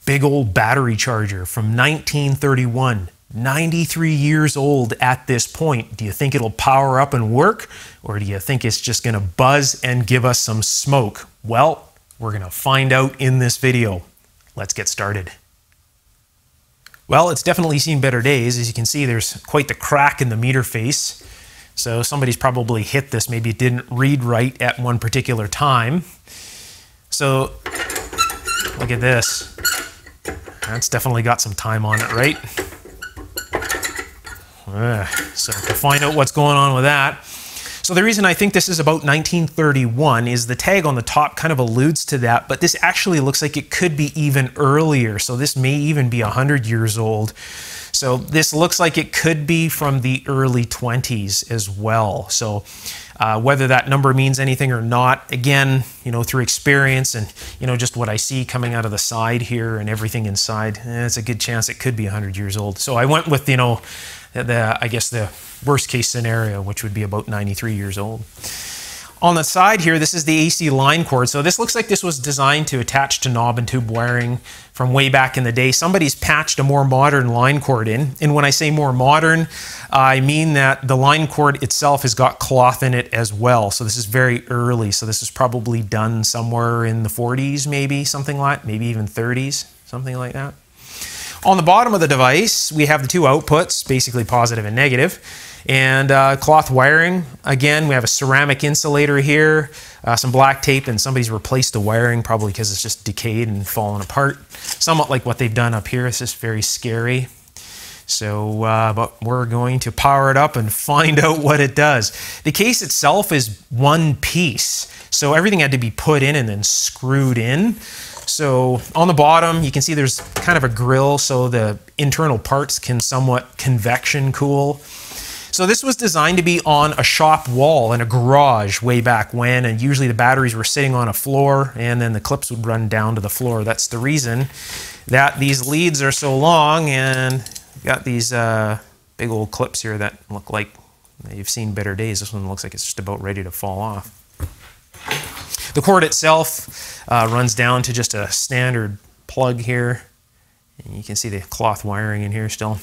big old battery charger from 1931. 93 years old at this point. Do you think it'll power up and work? Or do you think it's just going to buzz and give us some smoke? Well, we're going to find out in this video. Let's get started. Well, it's definitely seen better days. As you can see, there's quite the crack in the meter face. So somebody's probably hit this. Maybe it didn't read right at one particular time. So look at this. That's definitely got some time on it, right? So to find out what's going on with that. So the reason I think this is about 1931 is the tag on the top kind of alludes to that, but this actually looks like it could be even earlier. So this may even be 100 years old. So this looks like it could be from the early 20s as well. So whether that number means anything or not, again, through experience and, just what I see coming out of the side here and everything inside, it's a good chance it could be 100 years old. So I went with, I guess the worst case scenario, which would be about 93 years old. On the side here, this is the AC line cord. So this looks like this was designed to attach to knob and tube wiring from way back in the day. Somebody's patched a more modern line cord in. And when I say more modern, I mean that the line cord itself has got cloth in it as well. So this is very early. So this is probably done somewhere in the 40s, maybe something like, maybe even 30s, something like that. On the bottom of the device, we have the two outputs, basically positive and negative, and cloth wiring. Again, we have a ceramic insulator here, some black tape, and somebody's replaced the wiring, probably because it's just decayed and fallen apart. Somewhat like what they've done up here. It's just very scary. So, but we're going to power it up and find out what it does. The case itself is one piece, so everything had to be put in and then screwed in. So on the bottom, you can see there's kind of a grill so the internal parts can somewhat convection cool. So this was designed to be on a shop wall in a garage way back when, and usually the batteries were sitting on a floor and then the clips would run down to the floor. That's the reason that these leads are so long, and you've got these big old clips here that look like you've seen better days. This one looks like it's just about ready to fall off. The cord itself runs down to just a standard plug here. And you can see the cloth wiring in here still.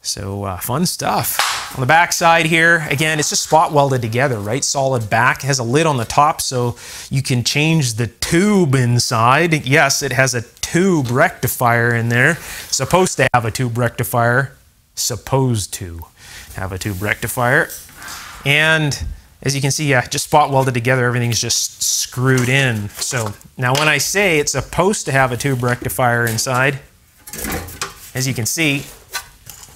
So fun stuff. On the back side here, again, it's just spot welded together, right? Solid back. It has a lid on the top so you can change the tube inside. Yes, it has a tube rectifier in there. Supposed to have a tube rectifier. Supposed to have a tube rectifier. And as you can see, yeah, just spot welded together, everything's just screwed in. So now when I say it's supposed to have a tube rectifier inside, as you can see,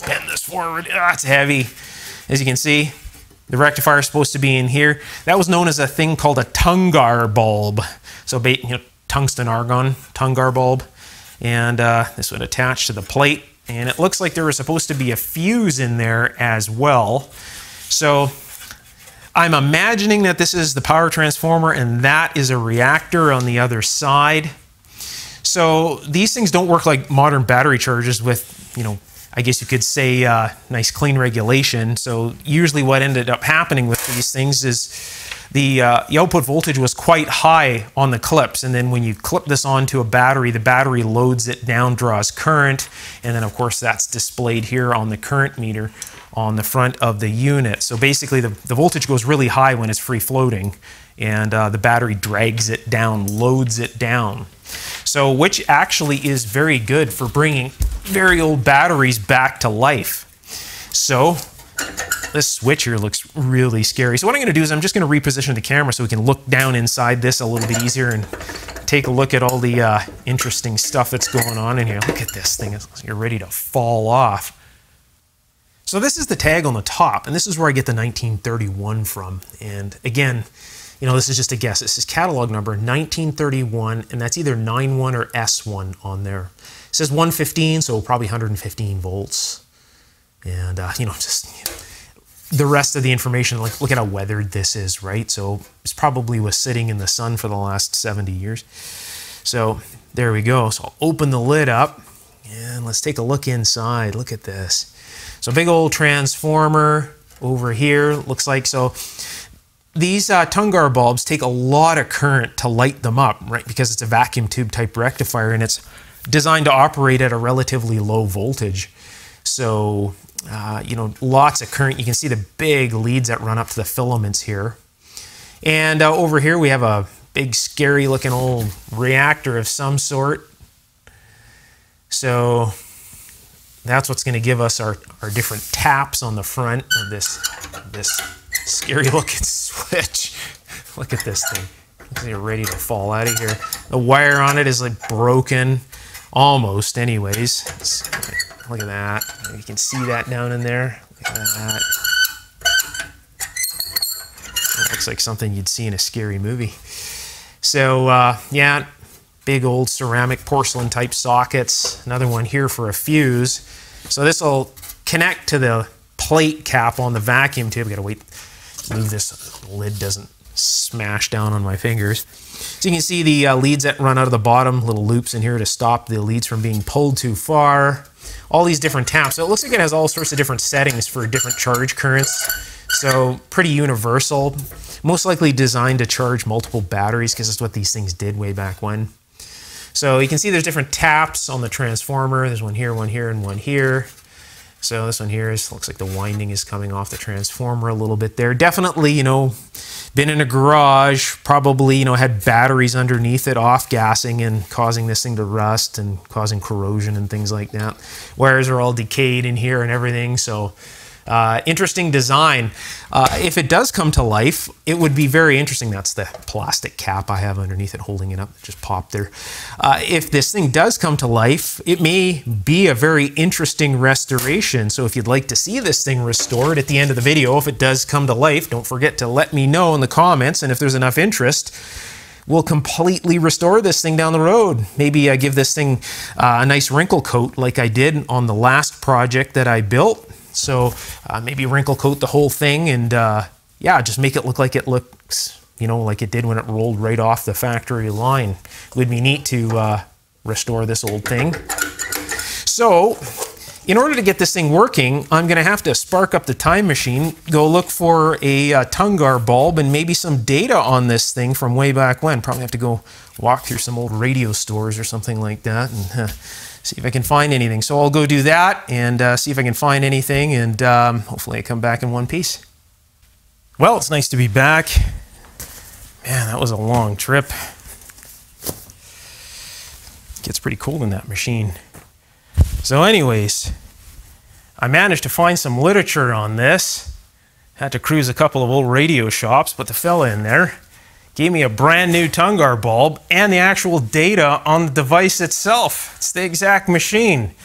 bend this forward, it's heavy. As you can see, the rectifier is supposed to be in here. That was known as a thing called a Tungar bulb. So tungsten argon, Tungar bulb. And this would attach to the plate. And it looks like there was supposed to be a fuse in there as well. So I'm imagining that this is the power transformer and that is a reactor on the other side. So these things don't work like modern battery chargers with, I guess you could say nice clean regulation. So usually what ended up happening with these things is the output voltage was quite high on the clips, and then when you clip this onto a battery, the battery loads it down, draws current, and then of course that's displayed here on the current meter on the front of the unit. So basically the voltage goes really high when it's free floating, and the battery drags it down, loads it down. So which actually is very good for bringing very old batteries back to life. So this switch here looks really scary. So what I'm going to do is I'm just going to reposition the camera so we can look down inside this a little bit easier and take a look at all the interesting stuff that's going on in here. Look at this thing. You're ready to fall off. So this is the tag on the top, and this is where I get the 1931 from. And again, this is just a guess. This is catalog number 1931, and that's either 9-1 or S1 on there. It says 115, so probably 115 volts. And, the rest of the information, like look at how weathered this is, right? So this probably was sitting in the sun for the last 70 years. So there we go. So I'll open the lid up and let's take a look inside. Look at this. So big old transformer over here, looks like. So these Tungar bulbs take a lot of current to light them up, right? Because it's a vacuum tube type rectifier and it's designed to operate at a relatively low voltage. So, you know, lots of current. You can see the big leads that run up to the filaments here. And over here we have a big scary looking old reactor of some sort. So that's what's going to give us our different taps on the front of this scary looking switch. Look at this thing. Looks like you're ready to fall out of here. The wire on it is like broken, almost anyways. Look at that. You can see that down in there. Look at that. It looks like something you'd see in a scary movie. So yeah, big old ceramic porcelain type sockets. Another one here for a fuse. So this will connect to the plate cap on the vacuum tube. I gotta wait, move this lid doesn't smash down on my fingers. So you can see the leads that run out of the bottom, little loops in here to stop the leads from being pulled too far. All these different taps. So it looks like it has all sorts of different settings for different charge currents. So pretty universal. Most likely designed to charge multiple batteries because that's what these things did way back when. So you can see there's different taps on the transformer. There's one here, and one here. So this one here looks like the winding is coming off the transformer a little bit there. Definitely, you know, been in a garage, probably, you know, had batteries underneath it off-gassing and causing this thing to rust and causing corrosion and things like that. Wires are all decayed in here and everything, so interesting design. If it does come to life, it would be very interesting. That's the plastic cap I have underneath it holding it up. It just popped there. If this thing does come to life, it may be a very interesting restoration. So if you'd like to see this thing restored at the end of the video, if it does come to life, don't forget to let me know in the comments. And if there's enough interest, we'll completely restore this thing down the road. Maybe give this thing a nice wrinkle coat like I did on the last project that I built. So maybe wrinkle coat the whole thing and yeah, just make it look like it looks, you know, like it did when it rolled right off the factory line. It would be neat to restore this old thing. So in order to get this thing working, I'm going to have to spark up the time machine, go look for a Tungar bulb and maybe some data on this thing from way back when. Probably have to go walk through some old radio stores or something like that and see if I can find anything. So I'll go do that and see if I can find anything, and hopefully I come back in one piece. Well, it's nice to be back. Man, that was a long trip. It gets pretty cold in that machine. So anyways, I managed to find some literature on this. Had to cruise a couple of old radio shops, but the fella in there gave me a brand new Tungar bulb and the actual data on the device itself. It's the exact machine.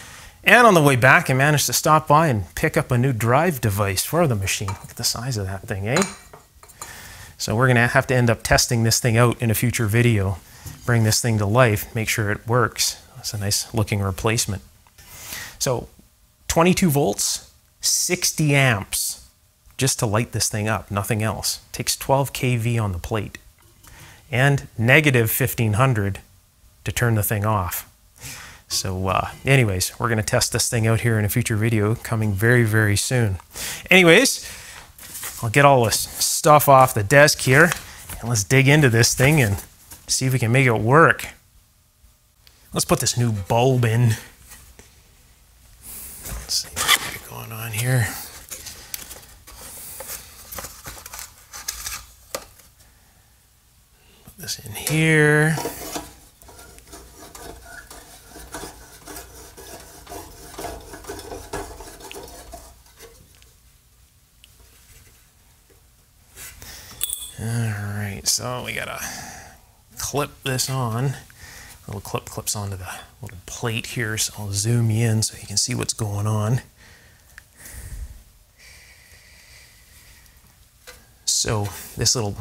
And on the way back, I managed to stop by and pick up a new drive device for the machine. Look at the size of that thing, eh? So we're gonna have to end up testing this thing out in a future video. Bring this thing to life, make sure it works. That's a nice looking replacement. So 22 volts, 60 amps, just to light this thing up, nothing else. It takes 12 kV on the plate. And negative 1500 to turn the thing off. So anyways, we're going to test this thing out here in a future video coming very, very soon. Anyways, I'll get all this stuff off the desk here and let's dig into this thing and see if we can make it work. Let's put this new bulb in. Let's see what's going on here. This in here. All right, so we gotta clip this on. Little clip clips onto the little plate here, so I'll zoom you in so you can see what's going on. So this little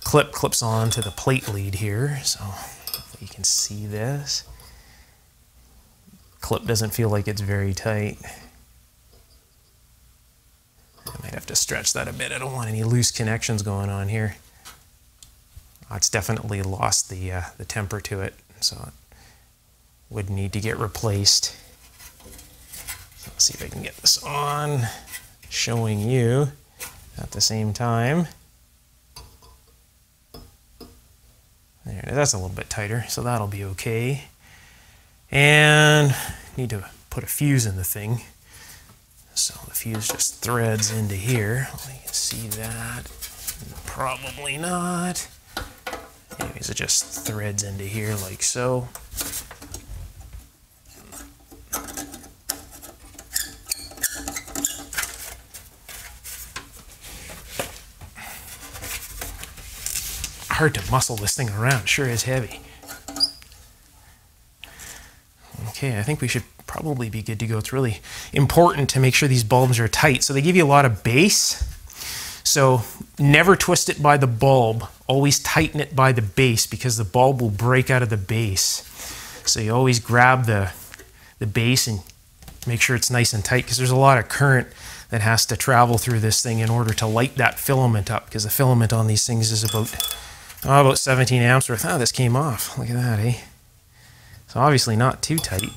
clip clips on to the plate lead here, so hopefully you can see this. Clip doesn't feel like it's very tight. I might have to stretch that a bit. I don't want any loose connections going on here. It's definitely lost the temper to it, so it would need to get replaced. Let's see if I can get this on, showing you at the same time. There, that's a little bit tighter, so that'll be okay. And need to put a fuse in the thing. So the fuse just threads into here. You can see that. Probably not. Anyways, it just threads into here like so. Hard to muscle this thing around, sure is heavy. Okay, I think we should probably be good to go. It's really important to make sure these bulbs are tight. So they give you a lot of base. So never twist it by the bulb, always tighten it by the base because the bulb will break out of the base. So you always grab the base and make sure it's nice and tight because there's a lot of current that has to travel through this thing in order to light that filament up, because the filament on these things is about 17 amps worth. Oh, this came off. Look at that, eh? So obviously not too tight.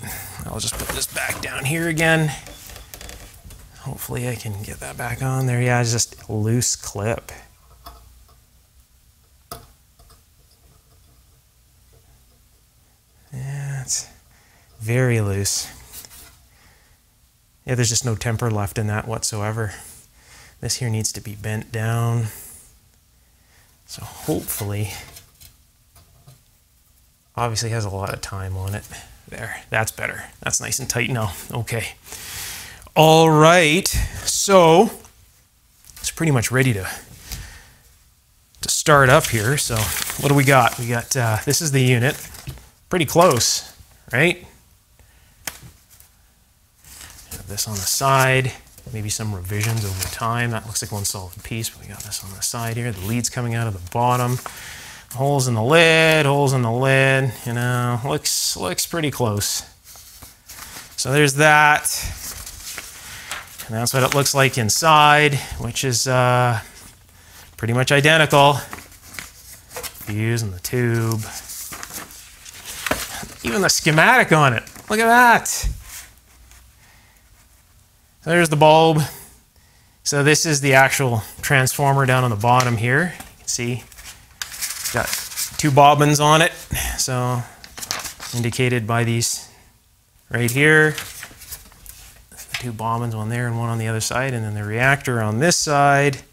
I'll just put this back down here again. Hopefully I can get that back on there. Yeah, it's just a loose clip. Yeah, it's very loose. Yeah, there's just no temper left in that whatsoever. This here needs to be bent down. So hopefully, obviously has a lot of time on it. There, that's better. That's nice and tight now. Okay. All right, so it's pretty much ready to start up here. So what do we got? We got, this is the unit. Pretty close, right? Have this on the side. Maybe some revisions over time. That looks like one solid piece, but we got this on the side here. The lead's coming out of the bottom. Holes in the lid, you know, looks pretty close. So there's that. And that's what it looks like inside, which is pretty much identical. Fuse and the tube. Even the schematic on it. Look at that. So there's the bulb. So this is the actual transformer down on the bottom here. You can see it's got two bobbins on it. So indicated by these right here. Two bobbins, one there and one on the other side, and then the reactor on this side,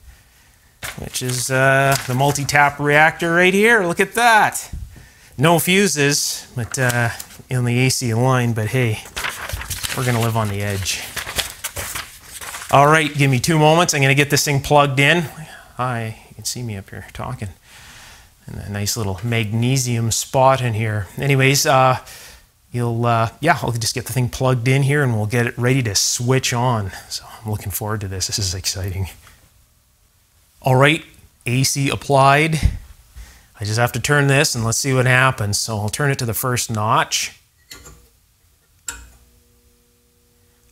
which is the multi-tap reactor right here. Look at that. No fuses, but in the AC line, but hey, we're gonna live on the edge. All right, give me 2 moments. I'm gonna get this thing plugged in. Hi, you can see me up here talking. And a nice little magnesium spot in here. Anyways, yeah, I'll just get the thing plugged in here and we'll get it ready to switch on. So I'm looking forward to this. This is exciting. All right, AC applied. I just have to turn this and let's see what happens. So I'll turn it to the first notch.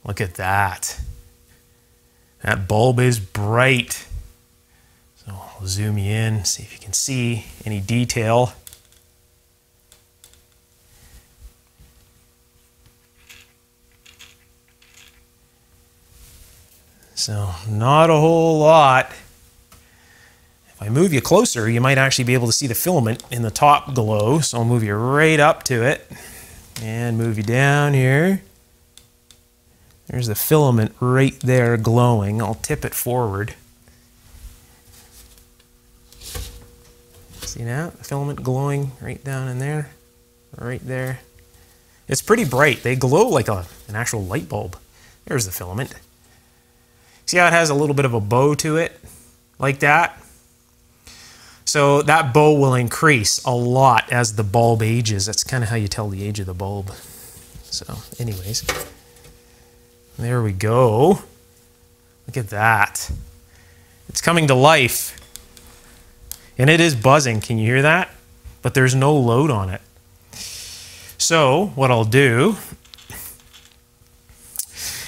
Look at that. That bulb is bright. So I'll zoom you in, see if you can see any detail. So not a whole lot. If I move you closer, you might actually be able to see the filament in the top glow. So I'll move you right up to it and move you down here. There's the filament right there glowing. I'll tip it forward. See now? The filament glowing right down in there, right there. It's pretty bright. They glow like an actual light bulb. There's the filament. See how it has a little bit of a bow to it? Like that? So that bow will increase a lot as the bulb ages. That's kind of how you tell the age of the bulb. So anyways, there we go. Look at that. It's coming to life. And it is buzzing. Can you hear that? But there's no load on it. So what I'll do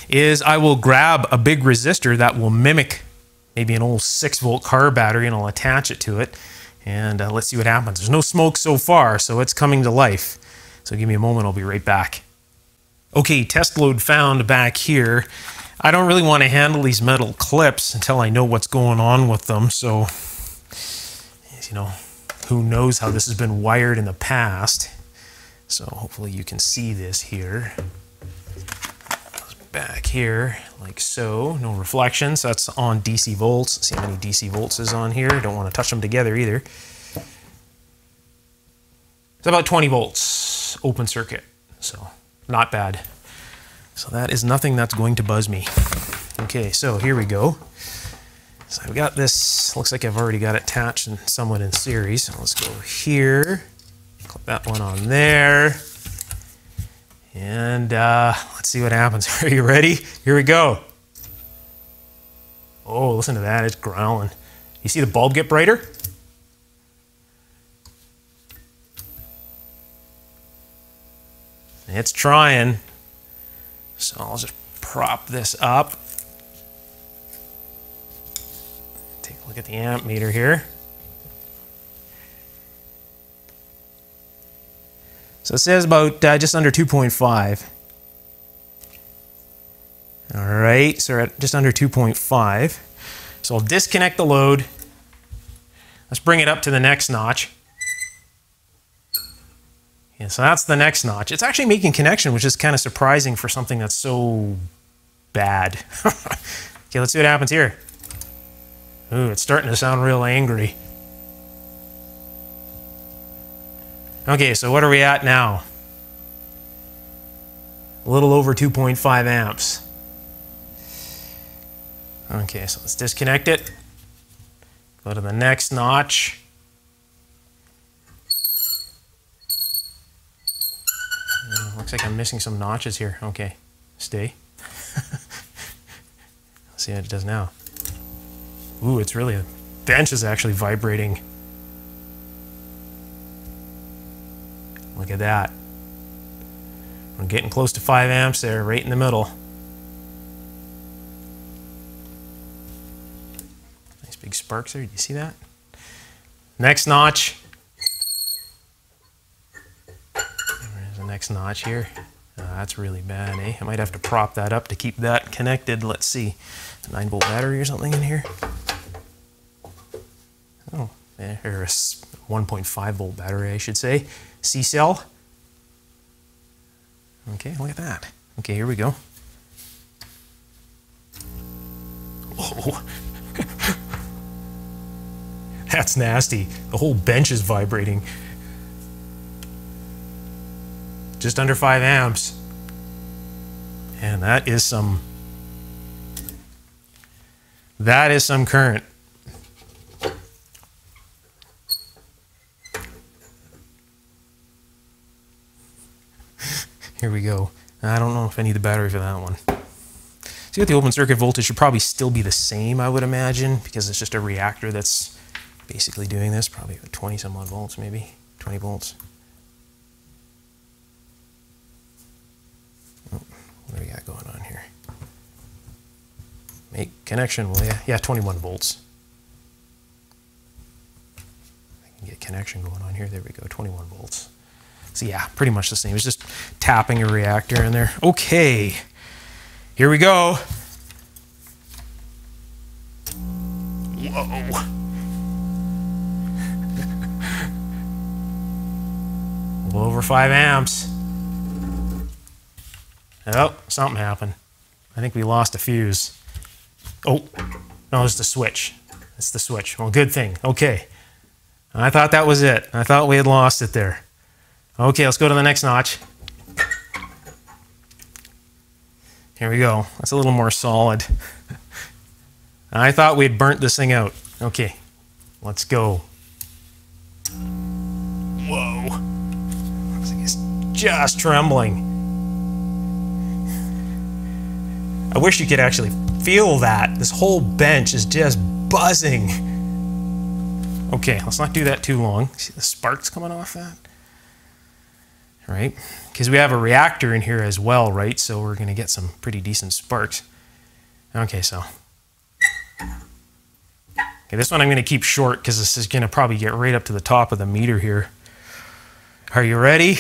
is I will grab a big resistor that will mimic maybe an old 6-volt car battery, and I'll attach it to it. And let's see what happens. There's no smoke so far, so it's coming to life. So give me a moment, I'll be right back. Okay, test load found back here. I don't really want to handle these metal clips until I know what's going on with them. So, you know, who knows how this has been wired in the past. So hopefully you can see this here. Back here, like so. No reflections. That's on DC volts. Let's see how many DC volts is on here. Don't want to touch them together either. It's about 20 volts open circuit. So not bad. So that is nothing that's going to buzz me. Okay, so here we go. So I've got this, looks like I've already got it attached and somewhat in series. So let's go here. Clip that one on there. And let's see what happens. Are you ready? Here we go. Oh, listen to that. It's growling. You see the bulb get brighter? It's trying. So I'll just prop this up. Take a look at the amp meter here. So it says about just under 2.5. All right, so we're at just under 2.5. So I'll disconnect the load. Let's bring it up to the next notch. Yeah, so that's the next notch. It's actually making connection, which is kind of surprising for something that's so bad. Okay, let's see what happens here. Ooh, it's starting to sound real angry. Okay, so what are we at now? A little over 2.5 amps. Okay, so let's disconnect it. Go to the next notch. Looks like I'm missing some notches here. Okay, stay. Let's see how it does now. Ooh, it's really, the bench is actually vibrating. Look at that. We're getting close to 5 amps there, right in the middle. Nice big sparks there. Do you see that? Next notch. There's the next notch here. That's really bad, eh? I might have to prop that up to keep that connected. Let's see. A 9-volt battery or something in here. Oh, there's a 1.5 volt battery, I should say. C-cell. Okay, look at that. Okay, here we go. Oh, that's nasty. The whole bench is vibrating. Just under 5 amps. And that is some current. Here we go. I don't know if I need the battery for that one. See, what the open circuit voltage should probably still be the same, I would imagine, because it's just a reactor that's basically doing this. Probably 20 some odd volts, maybe 20 volts. Oh, what do we got going on here? Make connection, will ya? Yeah, 21 volts. I can get connection going on here. There we go, 21 volts. So yeah, pretty much the same. It's just tapping a reactor in there. Okay, here we go. Whoa. A little over 5 amps. Oh, something happened. I think we lost a fuse. Oh, no, it's the switch. It's the switch. Well, good thing. Okay. I thought that was it. I thought we had lost it there. Okay, let's go to the next notch. Here we go. That's a little more solid. I thought we'd burnt this thing out. Okay, let's go. Whoa. Looks like it's just trembling. I wish you could actually feel that. This whole bench is just buzzing. Okay, let's not do that too long. See the sparks coming off that? Right? Because we have a reactor in here as well, right? So we're going to get some pretty decent sparks. Okay, so. Okay, this one I'm going to keep short because this is going to probably get right up to the top of the meter here. Are you ready?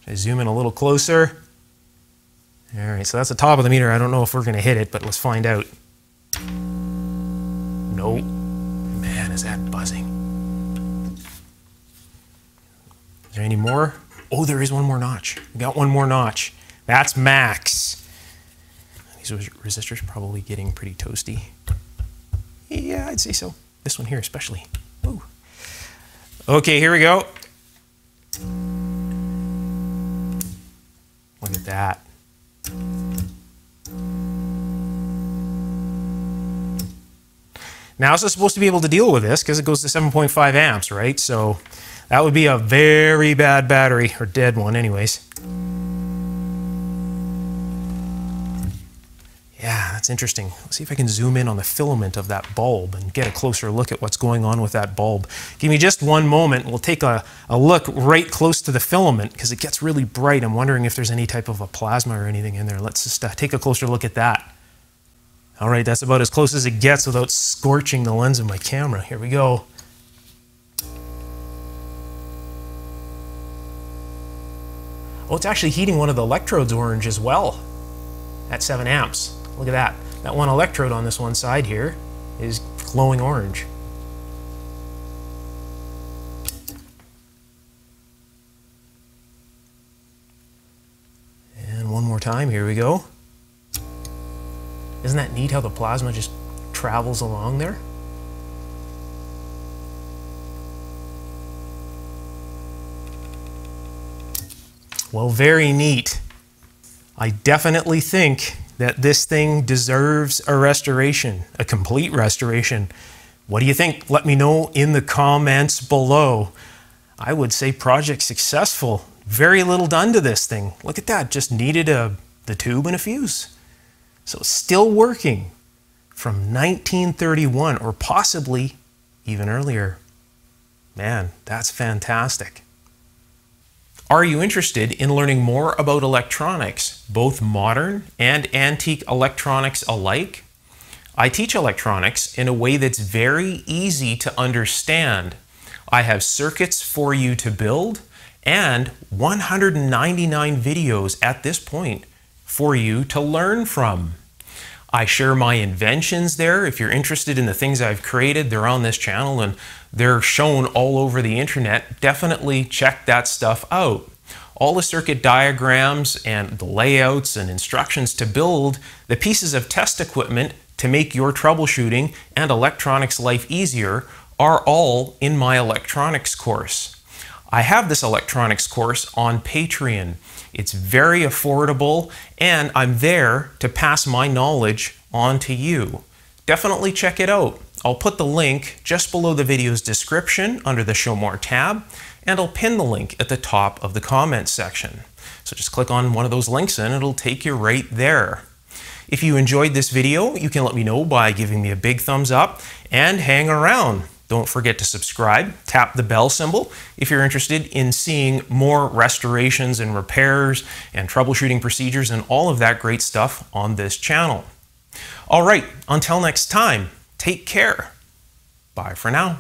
I zoom in a little closer. All right, so that's the top of the meter. I don't know if we're going to hit it, but let's find out. Nope. Man, is that buzzing. any more? Oh, there is one more notch. We got one more notch. That's max. These resistors probably getting pretty toasty. Yeah, I'd say so. This one here especially. Ooh. Okay, here we go. Look at that. Now, this is supposed to be able to deal with this because it goes to 7.5 amps, right? So that would be a very bad battery, or dead one anyways. Yeah, that's interesting. Let's see if I can zoom in on the filament of that bulb and get a closer look at what's going on with that bulb. Give me just one moment. We'll take a look right close to the filament because it gets really bright. I'm wondering if there's any type of a plasma or anything in there. Let's just take a closer look at that. All right, that's about as close as it gets without scorching the lens of my camera. Here we go. Oh, it's actually heating one of the electrodes orange as well at 7 amps. Look at that. That one electrode on this one side here is glowing orange. And one more time, here we go. Isn't that neat how the plasma just travels along there? Well, very neat. I definitely think that this thing deserves a restoration, a complete restoration. What do you think? Let me know in the comments below. I would say project successful. Very little done to this thing. Look at that, just needed the tube and a fuse. So it's still working from 1931 or possibly even earlier. Man, that's fantastic. Are you interested in learning more about electronics, both modern and antique electronics alike? I teach electronics in a way that's very easy to understand. I have circuits for you to build and 199 videos at this point for you to learn from. I share my inventions there. If you're interested in the things I've created, they're on this channel and they're shown all over the internet. Definitely check that stuff out. All the circuit diagrams and the layouts and instructions to build the pieces of test equipment to make your troubleshooting and electronics life easier are all in my electronics course. I have this electronics course on Patreon. It's very affordable and I'm there to pass my knowledge on to you. Definitely check it out. I'll put the link just below the video's description under the Show More tab, and I'll pin the link at the top of the comments section. So just click on one of those links and it'll take you right there. If you enjoyed this video, you can let me know by giving me a big thumbs up and hang around. Don't forget to subscribe, tap the bell symbol if you're interested in seeing more restorations and repairs and troubleshooting procedures and all of that great stuff on this channel. All right, until next time, take care. Bye for now.